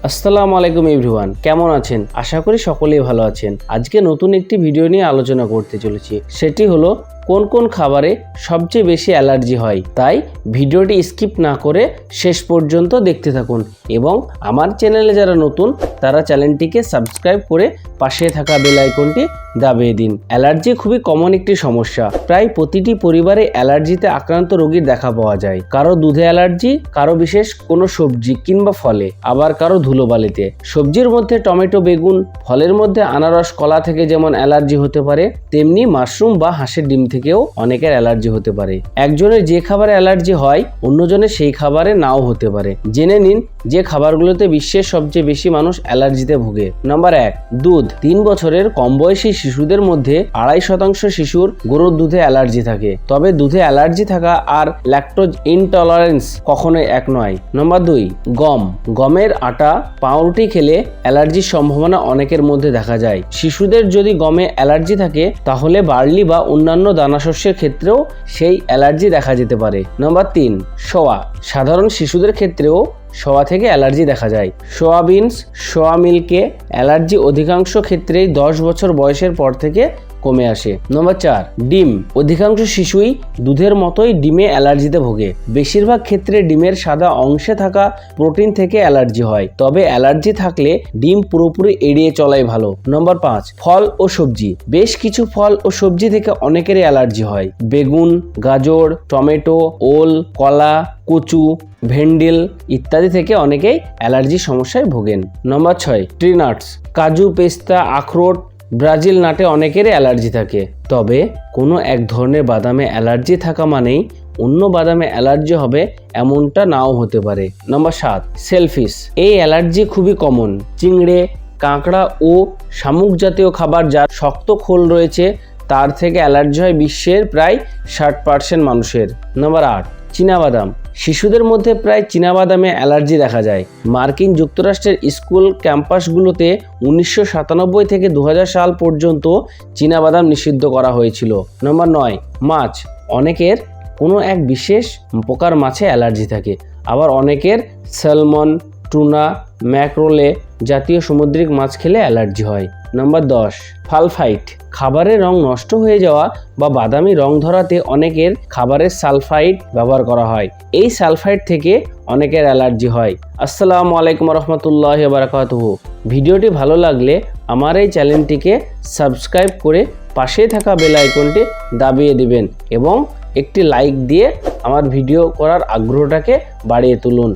আসসালামু আলাইকুম এভরিওয়ান, কেমন আছেন? আশা করি সকলেই ভালো আছেন। আজকে নতুন একটি ভিডিও নিয়ে আলোচনা করতে চলেছি। সেটি হলো কোন কোন খাবারে সবচেয়ে বেশি অ্যালার্জি হয়। তাই ভিডিওটি স্কিপ না করে শেষ পর্যন্ত দেখতে থাকুন এবং আমার চ্যানেলে যারা নতুন তারা চ্যানেলটিকে সাবস্ক্রাইব করে পাশে থাকা বেল আইকনটি দাবিয়ে দিন। অ্যালার্জি খুবই কমন একটি সমস্যা। প্রায় প্রতিটি পরিবারে অ্যালার্জিতে আক্রান্ত রোগীর দেখা পাওয়া যায়। কারো দুধে অ্যালার্জি, কারো বিশেষ কোনো সবজি কিংবা ফলে, আবার কারো ধুলোবালিতে। সবজির মধ্যে টমেটো, বেগুন, ফলের মধ্যে আনারস, কলা থেকে যেমন অ্যালার্জি হতে পারে, তেমনি মাশরুম বা হাঁসের ডিম থেকেও অনেকের অ্যালার্জি হতে পারে। একজনের যে খাবারে অ্যালার্জি হয় অন্যজনের সেই খাবারে নাও হতে পারে। জেনে নিন যে খাবারগুলোতে বিশ্বের সবচেয়ে বেশি মানুষ অ্যালার্জিতে ভোগে। নাম্বার 1, দুধ। 3 বছরের কম বয়সী শিশুদের মধ্যে 2.5% শিশুর গরুর দুধে অ্যালার্জি থাকে। তবে দুধে অ্যালার্জি থাকা আর ল্যাকটোজ ইনটলারেন্স কখনোই এক নয়। নাম্বার 2, গম। গমের আটা, পাউরুটি খেলে অ্যালার্জির সম্ভাবনা অনেকের মধ্যে দেখা যায়। শিশুদের যদি গমে অ্যালার্জি থাকে তাহলে বার্লি বা অন্যান্য দানাশস্যের ক্ষেত্রেও সেই অ্যালার্জি দেখা যেতে পারে। নাম্বার 3, সোয়া। সাধারণ শিশুদের ক্ষেত্রেও সোয়া থেকে অ্যালার্জি দেখা যায়। সোয়াবিনস, সোয়া মিল্কে অ্যালার্জি অধিকাংশ ক্ষেত্রেই 10 বছর বয়সের পর থেকে কমে আসে। নাম্বার 4, ডিম। অধিকাংশ শিশুই দুধের মতোই ডিমে অ্যালার্জিতে ভোগে। বেশিরভাগ ক্ষেত্রে ডিমের সাদা অংশে থাকা প্রোটিন থেকে অ্যালার্জি হয়। তবে অ্যালার্জি থাকলে ডিম পুরোপুরি এড়িয়ে চলাই ভালো। নাম্বার 5, ফল ও সবজি। বেশ কিছু ফল ও সবজি থেকে অনেকেরই অ্যালার্জি হয়। বেগুন, গাজর, টমেটো, ওল, কলা, কচু, ভেন্ডিল ইত্যাদি থেকে অনেকেই অ্যালার্জির সমস্যায় ভোগেন। Number 6, tree nuts. কাজু, পেস্তা, আখরোট, ব্রাজিল নাটে অনেকেরই অ্যালার্জি থাকে। তবে কোনো এক ধরনের বাদামে অ্যালার্জি থাকা মানেই অন্য বাদামে অ্যালার্জি হবে এমনটা নাও হতে পারে। Number 7, shellfish. এই অ্যালার্জি খুবই কমন। চিংড়ে, কাঁকড়া ও শামুক জাতীয় খাবার যার শক্ত খোল রয়েছে তার থেকে অ্যালার্জি হয় বিশ্বের প্রায় 60% মানুষের। নাম্বার 8, চীনাবাদাম। শিশুদের মধ্যে প্রায় চীনাবাদামে অ্যালার্জি দেখা যায়। মার্কিন যুক্তরাষ্ট্রের স্কুল ক্যাম্পাসগুলোতে 1997 থেকে 2000 সাল পর্যন্ত চীনাবাদাম নিষিদ্ধ করা হয়েছিল। নাম্বার 9, মাছ। অনেকের কোনো এক বিশেষ প্রকার মাছে অ্যালার্জি থাকে। আবার অনেকের স্যালমন, টুনা, ম্যাক্রোলে জাতীয় সামুদ্রিক মাছ খেলে অ্যালার্জি হয়। Number 10, sulphite. খাবারের রং নষ্ট হয়ে যাওয়া বা বাদামি রং ধরাতে অনেকের খাবারের সালফাইট ব্যবহার করা হয়। এই সালফাইট থেকে অনেকের অ্যালার্জি হয়। আসসালামু আলাইকুম রহমতুল্লাহি ওয়া বারাকাতুহু। ভিডিওটি ভালো লাগলে আমার এই চ্যানেলটিকে সাবস্ক্রাইব করে পাশে থাকা বেল আইকনটি দাবিয়ে দিবেন এবং একটি লাইক দিয়ে আমার ভিডিও করার আগ্রহটাকে বাড়িয়ে তুলুন।